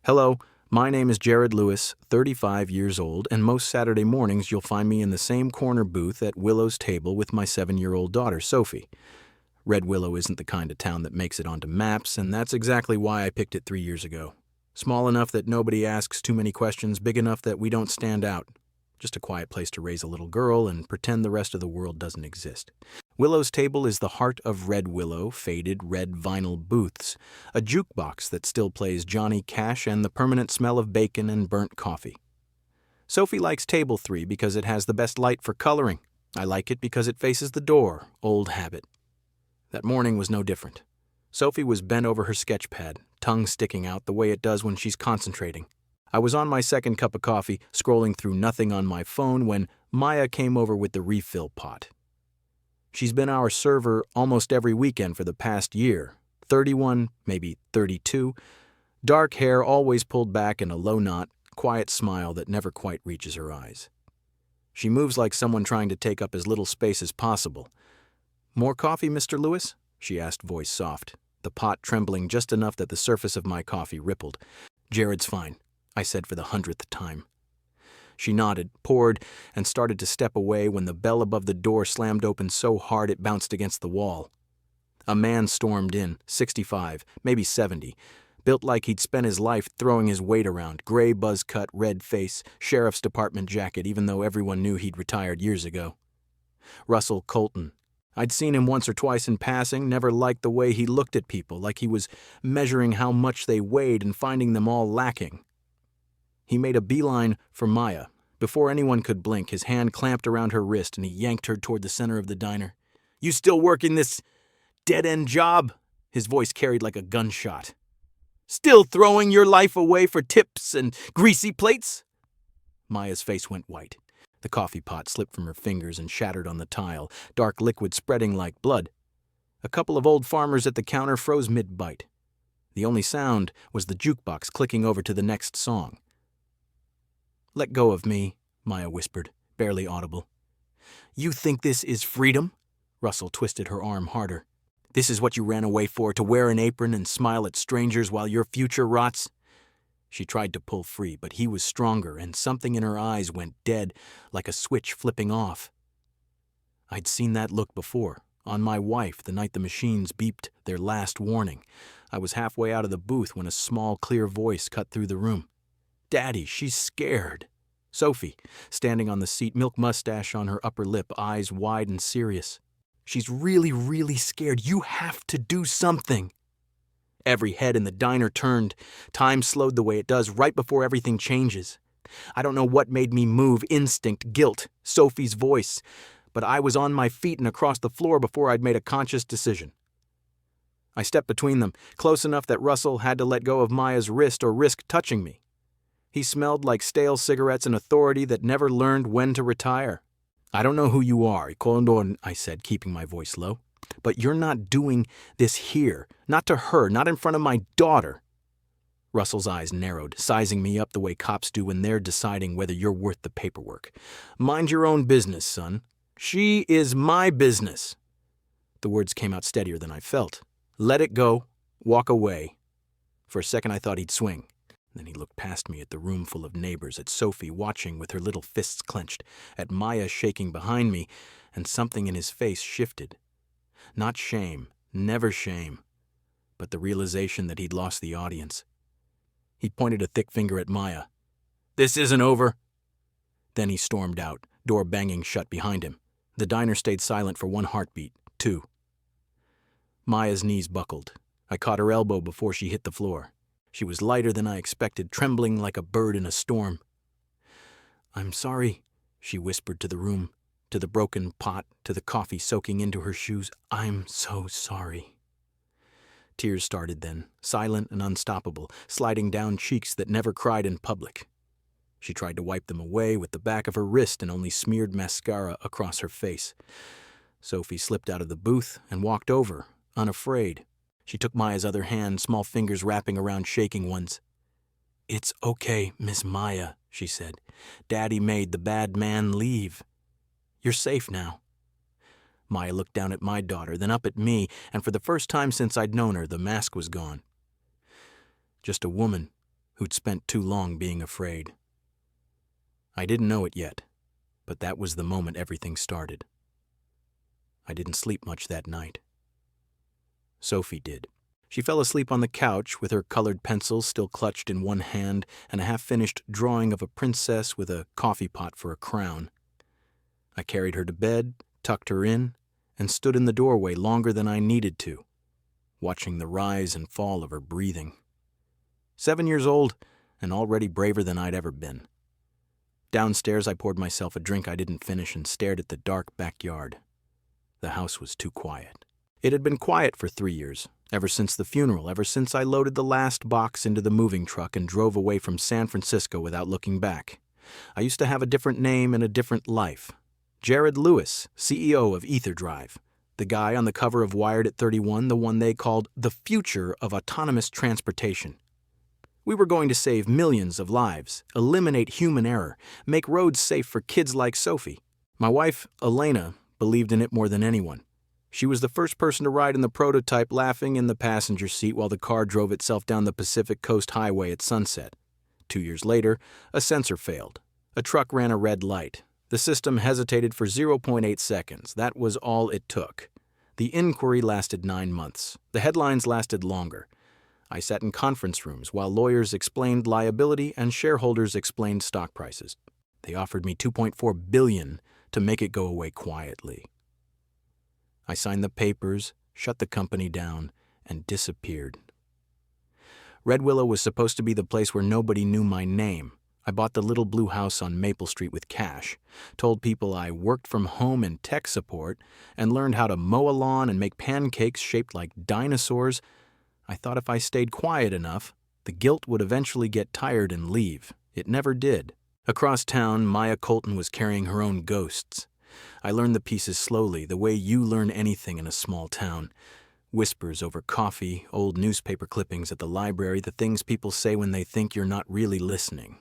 Hello, my name is Jared Lewis, 35 years old, and most Saturday mornings you'll find me in the same corner booth at Willow's table with my 7-year-old daughter, Sophie. Red Willow isn't the kind of town that makes it onto maps, and that's exactly why I picked it 3 years ago. Small enough that nobody asks too many questions, big enough that we don't stand out. Just a quiet place to raise a little girl and pretend the rest of the world doesn't exist. Willow's table is the heart of Red Willow, faded red vinyl booths, a jukebox that still plays Johnny Cash and the permanent smell of bacon and burnt coffee. Sophie likes table 3 because it has the best light for coloring. I like it because it faces the door, old habit. That morning was no different. Sophie was bent over her sketch pad, tongue sticking out the way it does when she's concentrating. I was on my second cup of coffee, scrolling through nothing on my phone when Maya came over with the refill pot. She's been our server almost every weekend for the past year. 31, maybe 32. Dark hair always pulled back in a low knot, quiet smile that never quite reaches her eyes. She moves like someone trying to take up as little space as possible. "More coffee, Mr. Lewis?" she asked, voice soft, the pot trembling just enough that the surface of my coffee rippled. "Jared's fine," I said for the 100th time. She nodded, poured, and started to step away when the bell above the door slammed open so hard it bounced against the wall. A man stormed in, 65, maybe 70, built like he'd spent his life throwing his weight around, gray buzz-cut, red face, sheriff's department jacket, even though everyone knew he'd retired years ago. Russell Colton. I'd seen him once or twice in passing, never liked the way he looked at people, like he was measuring how much they weighed and finding them all lacking. He made a beeline for Maya. Before anyone could blink, his hand clamped around her wrist and he yanked her toward the center of the diner. "You still working this dead-end job?" His voice carried like a gunshot. "Still throwing your life away for tips and greasy plates?" Maya's face went white. The coffee pot slipped from her fingers and shattered on the tile, dark liquid spreading like blood. A couple of old farmers at the counter froze mid-bite. The only sound was the jukebox clicking over to the next song. "Let go of me," Maya whispered, barely audible. "You think this is freedom?" Russell twisted her arm harder. "This is what you ran away for, to wear an apron and smile at strangers while your future rots?" She tried to pull free, but he was stronger, and something in her eyes went dead, like a switch flipping off. I'd seen that look before, on my wife the night the machines beeped their last warning. I was halfway out of the booth when a small, clear voice cut through the room. "Daddy, she's scared." Sophie, standing on the seat, milk mustache on her upper lip, eyes wide and serious. "She's really, really scared. You have to do something." Every head in the diner turned. Time slowed the way it does right before everything changes. I don't know what made me move, instinct, guilt, Sophie's voice, but I was on my feet and across the floor before I'd made a conscious decision. I stepped between them, close enough that Russell had to let go of Maya's wrist or risk touching me. He smelled like stale cigarettes and authority that never learned when to retire. "I don't know who you are, Ikondon," I said, keeping my voice low, "but you're not doing this here, not to her, not in front of my daughter." Russell's eyes narrowed, sizing me up the way cops do when they're deciding whether you're worth the paperwork. "Mind your own business, son. She is my business." The words came out steadier than I felt. "Let it go. Walk away." For a second I thought he'd swing. Then he looked past me at the room full of neighbors, at Sophie watching with her little fists clenched, at Maya shaking behind me, and something in his face shifted. Not shame, never shame, but the realization that he'd lost the audience. He pointed a thick finger at Maya. "This isn't over." Then he stormed out, door banging shut behind him. The diner stayed silent for one heartbeat, two. Maya's knees buckled. I caught her elbow before she hit the floor. She was lighter than I expected, trembling like a bird in a storm. "I'm sorry," she whispered to the room, to the broken pot, to the coffee soaking into her shoes. "I'm so sorry." Tears started then, silent and unstoppable, sliding down cheeks that never cried in public. She tried to wipe them away with the back of her wrist and only smeared mascara across her face. Sophie slipped out of the booth and walked over, unafraid. She took Maya's other hand, small fingers wrapping around shaking ones. "It's okay, Miss Maya," she said. "Daddy made the bad man leave. You're safe now." Maya looked down at my daughter, then up at me, and for the first time since I'd known her, the mask was gone. Just a woman, who'd spent too long being afraid. I didn't know it yet, but that was the moment everything started. I didn't sleep much that night. Sophie did. She fell asleep on the couch with her colored pencils still clutched in one hand and a half-finished drawing of a princess with a coffee pot for a crown. I carried her to bed, tucked her in, and stood in the doorway longer than I needed to, watching the rise and fall of her breathing. 7 years old and already braver than I'd ever been. Downstairs, I poured myself a drink I didn't finish and stared at the dark backyard. The house was too quiet. It had been quiet for 3 years, ever since the funeral, ever since I loaded the last box into the moving truck and drove away from San Francisco without looking back. I used to have a different name and a different life. Jared Lewis, CEO of Ether Drive, the guy on the cover of Wired at 31, the one they called the future of autonomous transportation. We were going to save millions of lives, eliminate human error, make roads safe for kids like Sophie. My wife, Elena, believed in it more than anyone. She was the first person to ride in the prototype, laughing in the passenger seat while the car drove itself down the Pacific Coast Highway at sunset. 2 years later, a sensor failed. A truck ran a red light. The system hesitated for 0.8 seconds. That was all it took. The inquiry lasted 9 months. The headlines lasted longer. I sat in conference rooms while lawyers explained liability and shareholders explained stock prices. They offered me $2.4 billion to make it go away quietly. I signed the papers, shut the company down, and disappeared. Red Willow was supposed to be the place where nobody knew my name. I bought the little blue house on Maple Street with cash, told people I worked from home in tech support, and learned how to mow a lawn and make pancakes shaped like dinosaurs. I thought if I stayed quiet enough, the guilt would eventually get tired and leave. It never did. Across town, Maya Colton was carrying her own ghosts. I learned the pieces slowly, the way you learn anything in a small town. Whispers over coffee, old newspaper clippings at the library, the things people say when they think you're not really listening.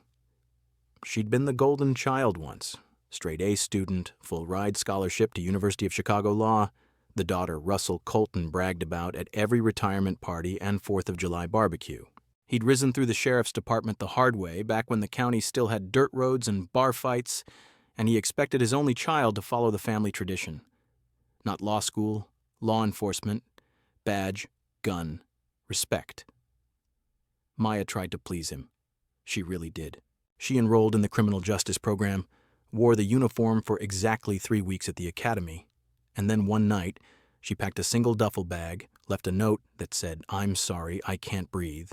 She'd been the golden child once. Straight A student, full ride scholarship to University of Chicago Law, the daughter Russell Colton bragged about at every retirement party and 4th of July barbecue. He'd risen through the sheriff's department the hard way, back when the county still had dirt roads and bar fights, and he expected his only child to follow the family tradition. Not law school, law enforcement, badge, gun, respect. Maya tried to please him. She really did. She enrolled in the criminal justice program, wore the uniform for exactly 3 weeks at the academy, and then one night, she packed a single duffel bag, left a note that said, "I'm sorry, I can't breathe,"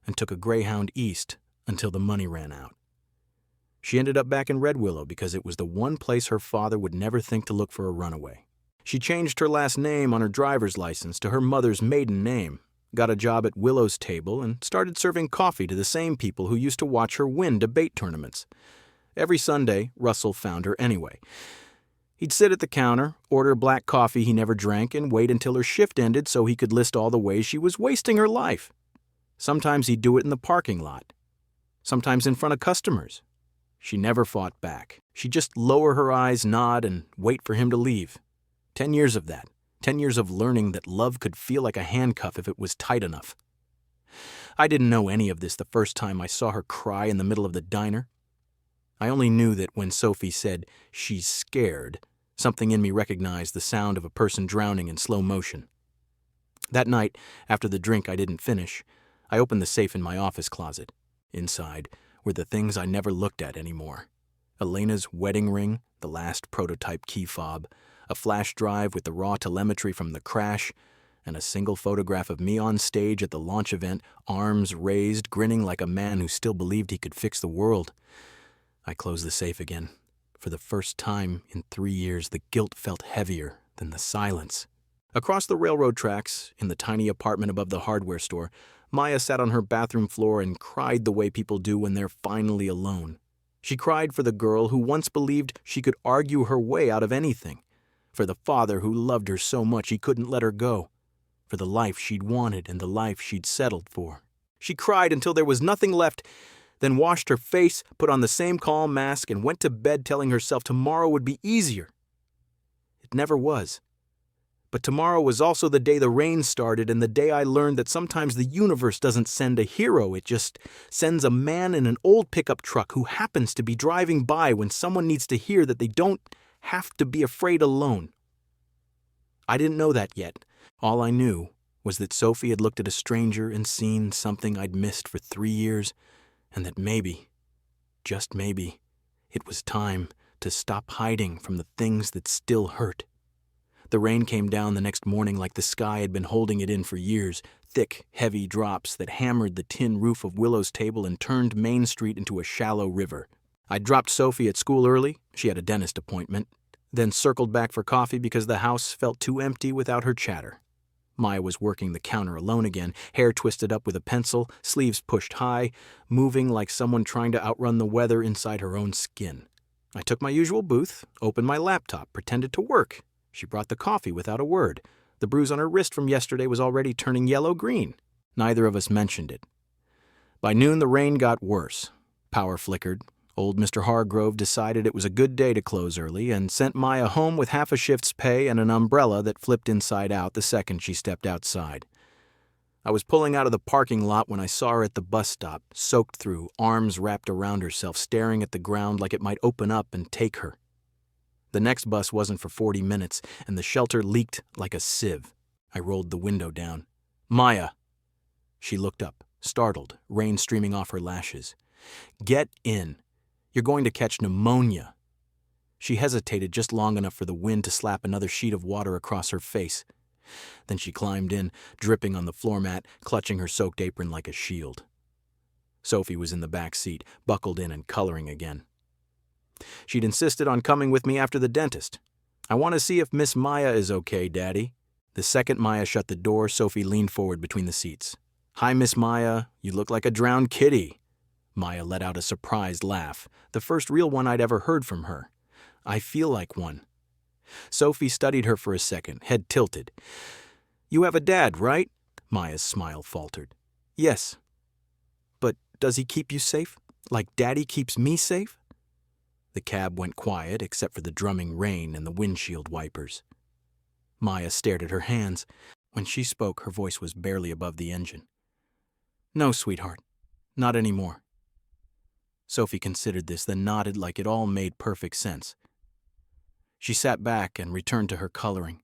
and took a Greyhound east until the money ran out. She ended up back in Red Willow because it was the one place her father would never think to look for a runaway. She changed her last name on her driver's license to her mother's maiden name, got a job at Willow's table, and started serving coffee to the same people who used to watch her win debate tournaments. Every Sunday, Russell found her anyway. He'd sit at the counter, order black coffee he never drank, and wait until her shift ended so he could list all the ways she was wasting her life. Sometimes he'd do it in the parking lot. Sometimes in front of customers. She never fought back. She'd just lower her eyes, nod, and wait for him to leave. 10 years of that. 10 years of learning that love could feel like a handcuff if it was tight enough. I didn't know any of this the first time I saw her cry in the middle of the diner. I only knew that when Sophie said, "She's scared," something in me recognized the sound of a person drowning in slow motion. That night, after the drink I didn't finish, I opened the safe in my office closet. Inside were the things I never looked at anymore. Elena's wedding ring, the last prototype key fob, a flash drive with the raw telemetry from the crash, and a single photograph of me on stage at the launch event, arms raised, grinning like a man who still believed he could fix the world. I closed the safe again. For the first time in 3 years, the guilt felt heavier than the silence. Across the railroad tracks, in the tiny apartment above the hardware store, Maya sat on her bathroom floor and cried the way people do when they're finally alone. She cried for the girl who once believed she could argue her way out of anything, for the father who loved her so much he couldn't let her go, for the life she'd wanted and the life she'd settled for. She cried until there was nothing left, then washed her face, put on the same calm mask, and went to bed telling herself tomorrow would be easier. It never was. But tomorrow was also the day the rain started and the day I learned that sometimes the universe doesn't send a hero, it just sends a man in an old pickup truck who happens to be driving by when someone needs to hear that they don't have to be afraid alone. I didn't know that yet. All I knew was that Sophie had looked at a stranger and seen something I'd missed for 3 years, and that maybe, just maybe, it was time to stop hiding from the things that still hurt. The rain came down the next morning like the sky had been holding it in for years, thick, heavy drops that hammered the tin roof of Willow's table and turned Main Street into a shallow river. I dropped Sophie at school early, she had a dentist appointment, then circled back for coffee because the house felt too empty without her chatter. Maya was working the counter alone again, hair twisted up with a pencil, sleeves pushed high, moving like someone trying to outrun the weather inside her own skin. I took my usual booth, opened my laptop, pretended to work. She brought the coffee without a word. The bruise on her wrist from yesterday was already turning yellow-green. Neither of us mentioned it. By noon, the rain got worse. Power flickered. Old Mr. Hargrove decided it was a good day to close early and sent Maya home with half a shift's pay and an umbrella that flipped inside out the second she stepped outside. I was pulling out of the parking lot when I saw her at the bus stop, soaked through, arms wrapped around herself, staring at the ground like it might open up and take her. The next bus wasn't for 40 minutes, and the shelter leaked like a sieve. I rolled the window down. "Maya!" She looked up, startled, rain streaming off her lashes. "Get in. You're going to catch pneumonia." She hesitated just long enough for the wind to slap another sheet of water across her face. Then she climbed in, dripping on the floor mat, clutching her soaked apron like a shield. Sophie was in the back seat, buckled in and coloring again. She'd insisted on coming with me after the dentist. "I want to see if Miss Maya is okay, Daddy." The second Maya shut the door, Sophie leaned forward between the seats. "Hi, Miss Maya. You look like a drowned kitty." Maya let out a surprised laugh, the first real one I'd ever heard from her. "I feel like one." Sophie studied her for a second, head tilted. "You have a dad, right?" Maya's smile faltered. "Yes." "But does he keep you safe? Like Daddy keeps me safe?" The cab went quiet except for the drumming rain and the windshield wipers. Maya stared at her hands. When she spoke, her voice was barely above the engine. "No, sweetheart. Not anymore." Sophie considered this, then nodded like it all made perfect sense. She sat back and returned to her coloring.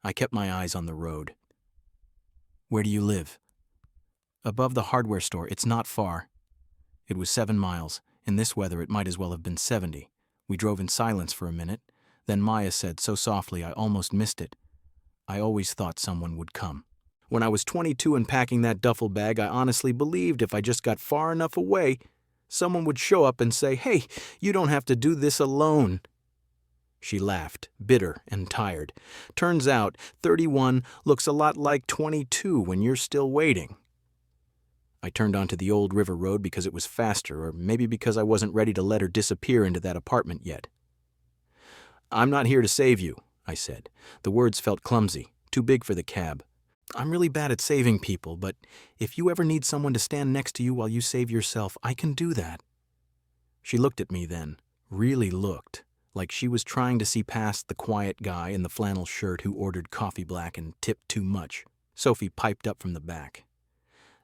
I kept my eyes on the road. "Where do you live?" "Above the hardware store. It's not far." It was 7 miles. In this weather, it might as well have been 70. We drove in silence for a minute. Then Maya said so softly I almost missed it, "I always thought someone would come." When I was 22 and packing that duffel bag, I honestly believed if I just got far enough away, someone would show up and say, "Hey, you don't have to do this alone." She laughed, bitter and tired. "Turns out, 31 looks a lot like 22 when you're still waiting." I turned onto the old river road because it was faster, or maybe because I wasn't ready to let her disappear into that apartment yet. "I'm not here to save you," I said. The words felt clumsy, too big for the cab. "I'm really bad at saving people, but if you ever need someone to stand next to you while you save yourself, I can do that." She looked at me then, really looked, like she was trying to see past the quiet guy in the flannel shirt who ordered coffee black and tipped too much. Sophie piped up from the back.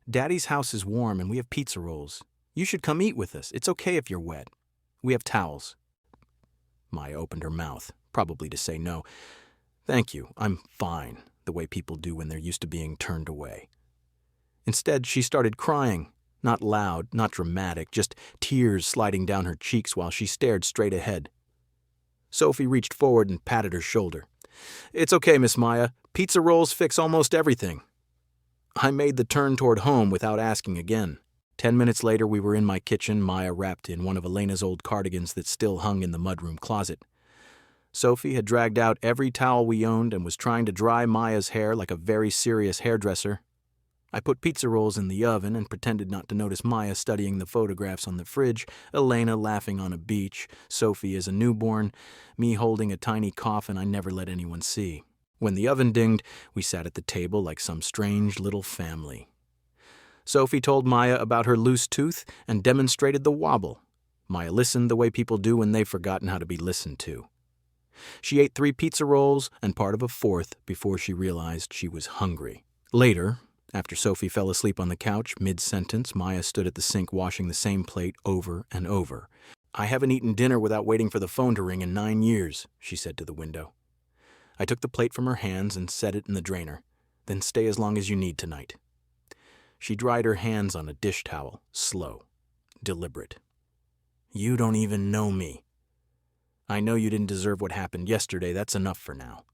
"Daddy's house is warm and we have pizza rolls. You should come eat with us. It's okay if you're wet. We have towels." Maya opened her mouth, probably to say no. "Thank you, I'm fine," the way people do when they're used to being turned away. Instead, she started crying, not loud, not dramatic, just tears sliding down her cheeks while she stared straight ahead. Sophie reached forward and patted her shoulder. "It's okay, Miss Maya. Pizza rolls fix almost everything." I made the turn toward home without asking again. 10 minutes later, we were in my kitchen, Maya wrapped in one of Elena's old cardigans that still hung in the mudroom closet. Sophie had dragged out every towel we owned and was trying to dry Maya's hair like a very serious hairdresser. I put pizza rolls in the oven and pretended not to notice Maya studying the photographs on the fridge, Elena laughing on a beach, Sophie as a newborn, me holding a tiny coffin I never let anyone see. When the oven dinged, we sat at the table like some strange little family. Sophie told Maya about her loose tooth and demonstrated the wobble. Maya listened the way people do when they've forgotten how to be listened to. She ate 3 pizza rolls and part of a fourth before she realized she was hungry. Later, after Sophie fell asleep on the couch mid-sentence, Maya stood at the sink washing the same plate over and over. "I haven't eaten dinner without waiting for the phone to ring in 9 years," she said to the window. I took the plate from her hands and set it in the drainer. "Then stay as long as you need tonight." She dried her hands on a dish towel, slow, deliberate. "You don't even know me. I know you didn't deserve what happened yesterday. That's enough for now."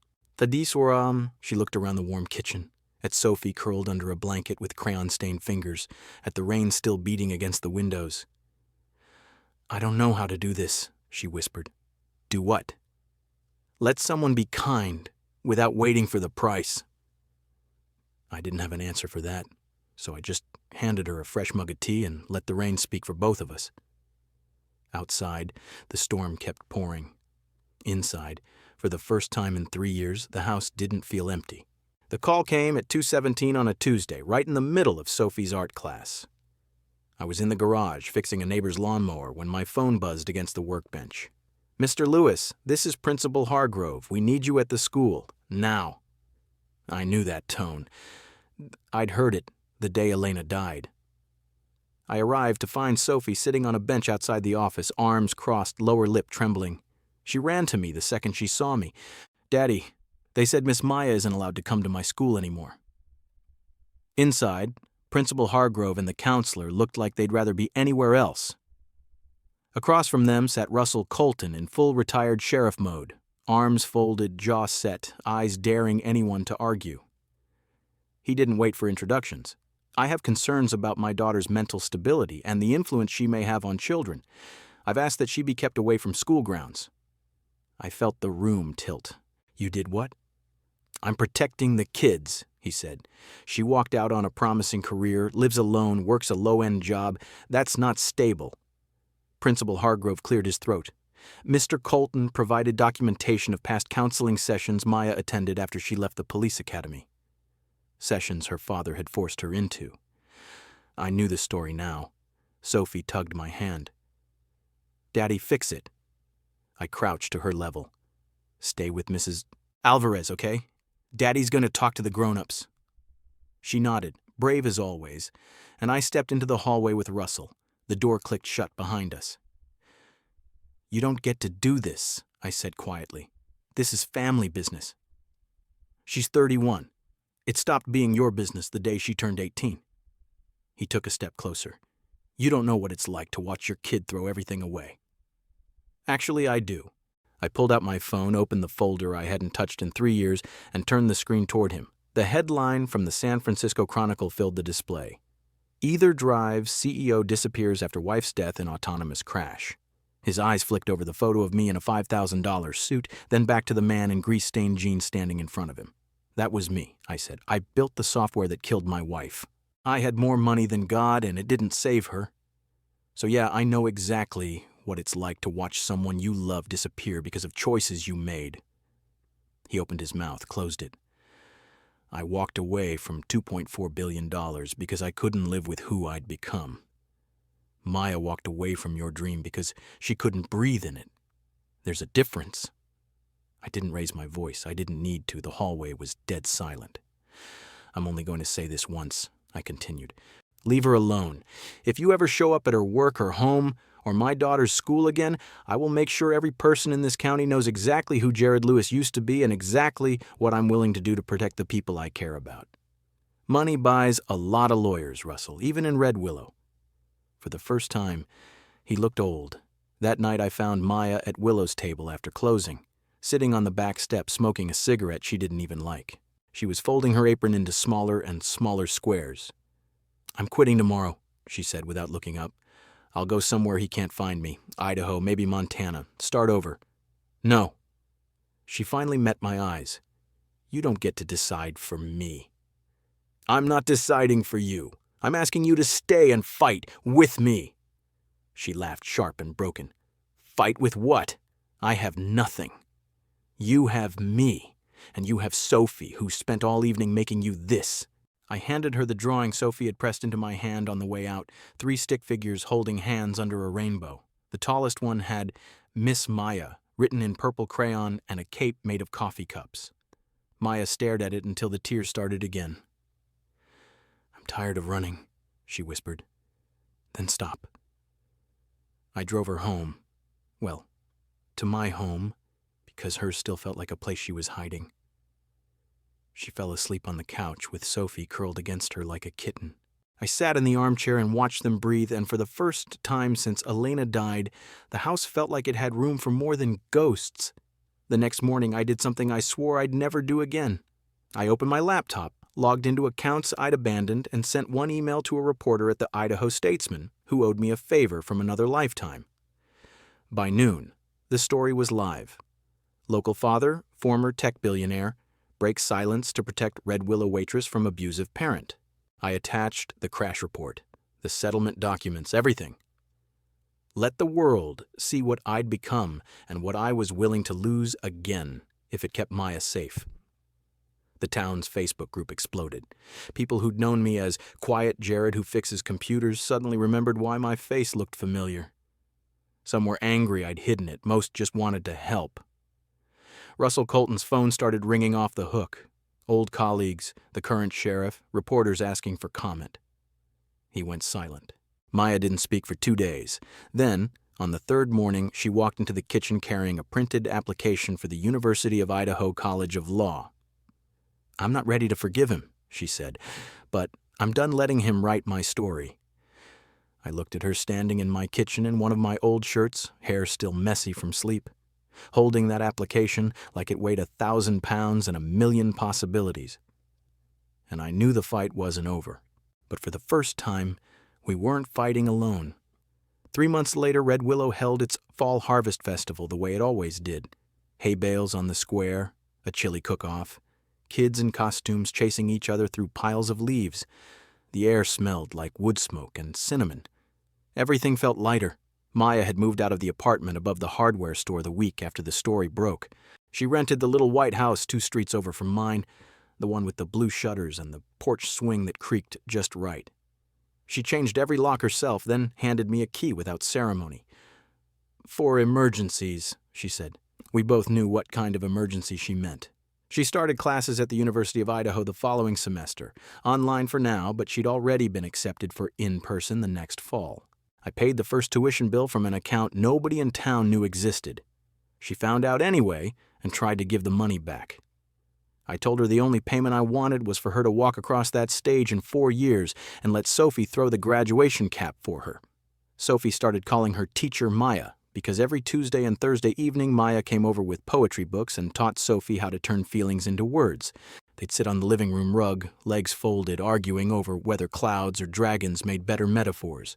She looked around the warm kitchen, at Sophie curled under a blanket with crayon-stained fingers, at the rain still beating against the windows. "I don't know how to do this," she whispered. "Do what?" "Let someone be kind without waiting for the price." I didn't have an answer for that, so I just handed her a fresh mug of tea and let the rain speak for both of us. Outside, the storm kept pouring. Inside, for the first time in 3 years, the house didn't feel empty. The call came at 2:17 on a Tuesday, right in the middle of Sophie's art class. I was in the garage fixing a neighbor's lawnmower when my phone buzzed against the workbench. "Mr. Lewis, this is Principal Hargrove. We need you at the school. Now." I knew that tone. I'd heard it the day Elena died. I arrived to find Sophie sitting on a bench outside the office, arms crossed, lower lip trembling. She ran to me the second she saw me. "Daddy, they said Miss Maya isn't allowed to come to my school anymore." Inside, Principal Hargrove and the counselor looked like they'd rather be anywhere else. Across from them sat Russell Colton in full retired sheriff mode, arms folded, jaw set, eyes daring anyone to argue. He didn't wait for introductions. "I have concerns about my daughter's mental stability and the influence she may have on children. I've asked that she be kept away from school grounds." I felt the room tilt. "You did what?" "I'm protecting the kids," he said. "She walked out on a promising career, lives alone, works a low-end job. That's not stable." Principal Hargrove cleared his throat. "Mr. Colton provided documentation of past counseling sessions Maya attended after she left the police academy. Sessions her father had forced her into. I knew the story now. Sophie tugged my hand. "Daddy, fix it." I crouched to her level. "Stay with Mrs. Alvarez, okay? Daddy's going to talk to the grown-ups." She nodded, brave as always, and I stepped into the hallway with Russell. The door clicked shut behind us. "You don't get to do this," I said quietly. "This is family business." "She's 31. It stopped being your business the day she turned 18. He took a step closer. "You don't know what it's like to watch your kid throw everything away." "Actually, I do." I pulled out my phone, opened the folder I hadn't touched in 3 years, and turned the screen toward him. The headline from the San Francisco Chronicle filled the display. "Either Drive CEO disappears after wife's death in autonomous crash." His eyes flicked over the photo of me in a $5,000 suit, then back to the man in grease-stained jeans standing in front of him. "That was me," I said. "I built the software that killed my wife. I had more money than God, and it didn't save her. So yeah, I know exactly what it's like to watch someone you love disappear because of choices you made." He opened his mouth, closed it. "I walked away from $2.4 billion because I couldn't live with who I'd become. Maya walked away from your dream because she couldn't breathe in it. There's a difference." I didn't raise my voice. I didn't need to. The hallway was dead silent. "I'm only going to say this once," I continued. "Leave her alone. If you ever show up at her work or home or my daughter's school again, I will make sure every person in this county knows exactly who Jared Lewis used to be and exactly what I'm willing to do to protect the people I care about. Money buys a lot of lawyers, Russell, even in Red Willow." For the first time, he looked old. That night I found Maya at Willow's table after closing, sitting on the back step smoking a cigarette she didn't even like. She was folding her apron into smaller and smaller squares. "I'm quitting tomorrow," she said without looking up. "I'll go somewhere he can't find me. Idaho, maybe Montana. Start over." "No." She finally met my eyes. "You don't get to decide for me." "I'm not deciding for you. I'm asking you to stay and fight with me." She laughed sharp and broken. "Fight with what? I have nothing. You have me, and you have Sophie, who spent all evening making you this." I handed her the drawing Sophie had pressed into my hand on the way out, 3 stick figures holding hands under a rainbow. The tallest one had Miss Maya written in purple crayon and a cape made of coffee cups. Maya stared at it until the tears started again. "I'm tired of running," she whispered. "Then stop." I drove her home. Well, to my home, because hers still felt like a place she was hiding. She fell asleep on the couch with Sophie curled against her like a kitten. I sat in the armchair and watched them breathe, and for the first time since Elena died, the house felt like it had room for more than ghosts. The next morning, I did something I swore I'd never do again. I opened my laptop, logged into accounts I'd abandoned, and sent one email to a reporter at the Idaho Statesman who owed me a favor from another lifetime. By noon, the story was live. Local father, former tech billionaire, breaks silence to protect Red Willow waitress from abusive parent. I attached the crash report, the settlement documents, everything. Let the world see what I'd become and what I was willing to lose again if it kept Maya safe. The town's Facebook group exploded. People who'd known me as Quiet Jared who fixes computers suddenly remembered why my face looked familiar. Some were angry I'd hidden it, most just wanted to help. Russell Colton's phone started ringing off the hook. Old colleagues, the current sheriff, reporters asking for comment. He went silent. Maya didn't speak for 2 days. Then, on the third morning, she walked into the kitchen carrying a printed application for the University of Idaho College of Law. "I'm not ready to forgive him," she said, "but I'm done letting him write my story." I looked at her standing in my kitchen in one of my old shirts, hair still messy from sleep, holding that application like it weighed 1,000 pounds and 1,000,000 possibilities. And I knew the fight wasn't over. But for the first time, we weren't fighting alone. 3 months later, Red Willow held its Fall Harvest Festival the way it always did. Hay bales on the square, a chili cook-off, kids in costumes chasing each other through piles of leaves. The air smelled like wood smoke and cinnamon. Everything felt lighter. Maya had moved out of the apartment above the hardware store the week after the story broke. She rented the little white house 2 streets over from mine, the one with the blue shutters and the porch swing that creaked just right. She changed every lock herself, then handed me a key without ceremony. "For emergencies," she said. We both knew what kind of emergency she meant. She started classes at the University of Idaho the following semester, online for now, but she'd already been accepted for in-person the next fall. I paid the first tuition bill from an account nobody in town knew existed. She found out anyway and tried to give the money back. I told her the only payment I wanted was for her to walk across that stage in 4 years and let Sophie throw the graduation cap for her. Sophie started calling her teacher Maya because every Tuesday and Thursday evening Maya came over with poetry books and taught Sophie how to turn feelings into words. They'd sit on the living room rug, legs folded, arguing over whether clouds or dragons made better metaphors.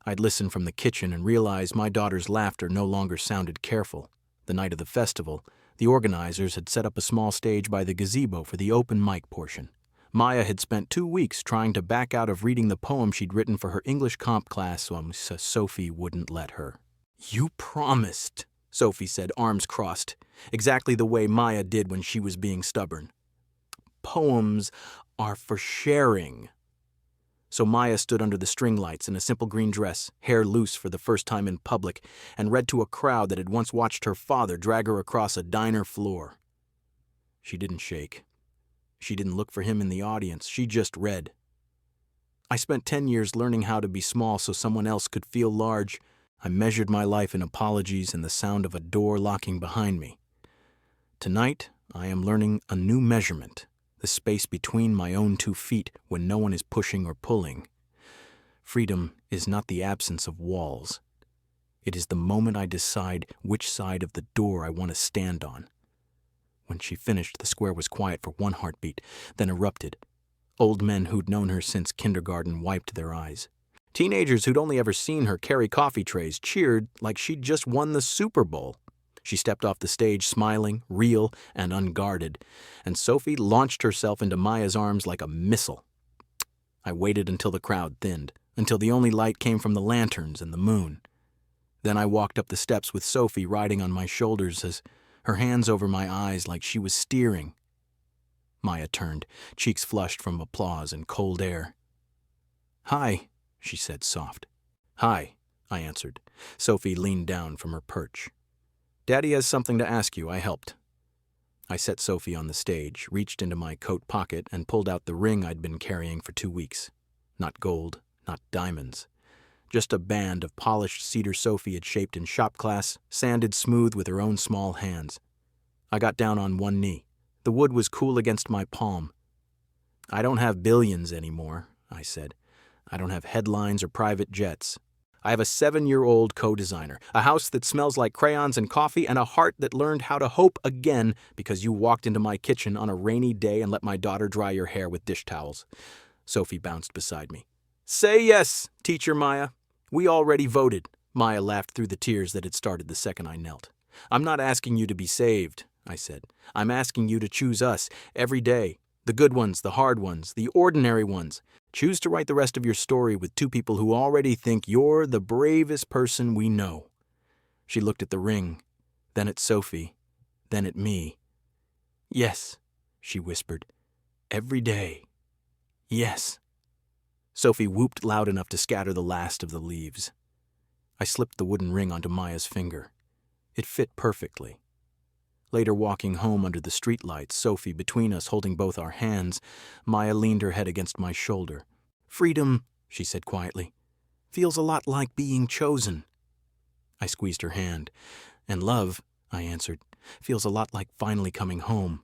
I'd listen from the kitchen and realize my daughter's laughter no longer sounded careful. The night of the festival, the organizers had set up a small stage by the gazebo for the open mic portion. Maya had spent 2 weeks trying to back out of reading the poem she'd written for her English comp class, so Sophie wouldn't let her. "You promised," Sophie said, arms crossed, exactly the way Maya did when she was being stubborn. "Poems are for sharing." So Maya stood under the string lights in a simple green dress, hair loose for the first time in public, and read to a crowd that had once watched her father drag her across a diner floor. She didn't shake. She didn't look for him in the audience. She just read. I spent 10 years learning how to be small so someone else could feel large. I measured my life in apologies and the sound of a door locking behind me. Tonight, I am learning a new measurement. The space between my own 2 feet when no one is pushing or pulling. Freedom is not the absence of walls. It is the moment I decide which side of the door I want to stand on. When she finished, the square was quiet for 1 heartbeat, then erupted. Old men who'd known her since kindergarten wiped their eyes. Teenagers who'd only ever seen her carry coffee trays cheered like she'd just won the Super Bowl. She stepped off the stage smiling, real, and unguarded, and Sophie launched herself into Maya's arms like a missile. I waited until the crowd thinned, until the only light came from the lanterns and the moon. Then I walked up the steps with Sophie riding on my shoulders, as her hands over my eyes like she was steering. Maya turned, cheeks flushed from applause and cold air. "Hi," she said, soft. "Hi," I answered. Sophie leaned down from her perch. Daddy has something to ask you. I helped. I set Sophie on the stage, reached into my coat pocket, and pulled out the ring I'd been carrying for 2 weeks. Not gold, not diamonds. Just a band of polished cedar Sophie had shaped in shop class, sanded smooth with her own small hands. I got down on one knee. The wood was cool against my palm. I don't have billions anymore, I said. I don't have headlines or private jets. I have a 7-year-old co-designer, a house that smells like crayons and coffee, and a heart that learned how to hope again because you walked into my kitchen on a rainy day and let my daughter dry your hair with dish towels. Sophie bounced beside me. Say yes, Teacher Maya. We already voted. Maya laughed through the tears that had started the second I knelt. I'm not asking you to be saved, I said. I'm asking you to choose us every day. The good ones, the hard ones, the ordinary ones. Choose to write the rest of your story with 2 people who already think you're the bravest person we know. She looked at the ring, then at Sophie, then at me. Yes, she whispered. Every day. Yes. Sophie whooped loud enough to scatter the last of the leaves. I slipped the wooden ring onto Maya's finger. It fit perfectly. Later, walking home under the streetlights, Sophie between us holding both our hands, Maya leaned her head against my shoulder. Freedom, she said quietly, feels a lot like being chosen. I squeezed her hand. And love, I answered, feels a lot like finally coming home.